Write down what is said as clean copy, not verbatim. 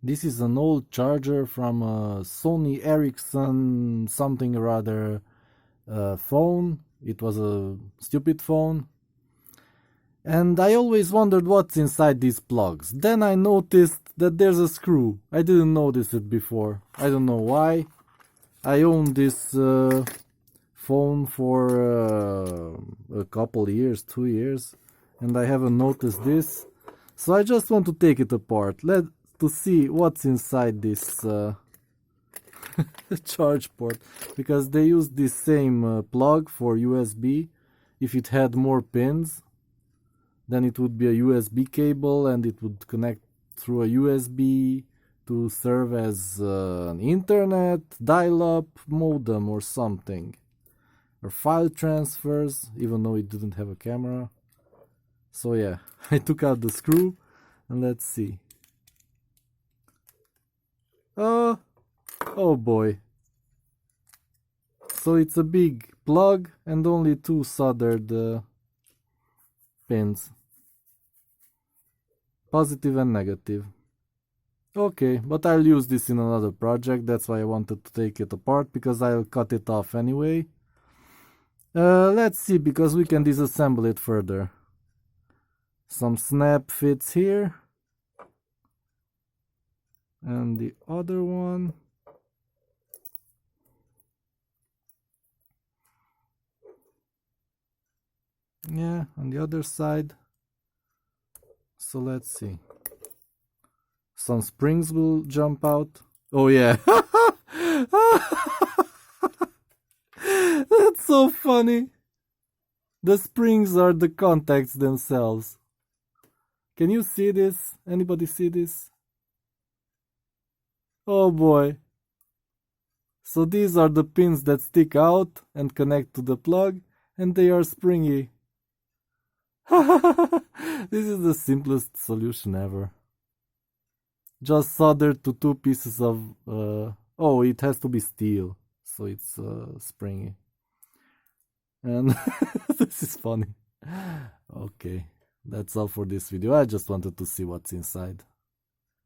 This is an old charger from a Sony Ericsson something or other phone. It was a stupid phone. And I always wondered what's inside these plugs. Then I noticed that there's a screw. I didn't notice it before. I don't know why. I own this phone for a couple years, 2 years, and I haven't noticed this. So I just want to take it apart. To see what's inside this charge port, because they use this same plug for USB. If it had more pins, then it would be a USB cable and it would connect through a USB to serve as an internet dial-up modem or something, or file transfers, even though it didn't have a camera. So yeah, I took out the screw and let's see. Oh boy. So it's a big plug and only 2 soldered pins. Positive and negative. Okay, but I'll use this in another project. That's why I wanted to take it apart, because I'll cut it off anyway. Let's see, because we can disassemble it further. Some snap fits here. And the other one. Yeah, on the other side. So let's see. Some springs will jump out. Oh yeah. That's so funny. The springs are the contacts themselves. Can you see this? Anybody see this? Oh boy. So these are the pins that stick out and connect to the plug, and they are springy. This is the simplest solution ever. Just soldered to 2 pieces of... oh, it has to be steel, so it's springy. And this is funny. Okay, that's all for this video. I just wanted to see what's inside.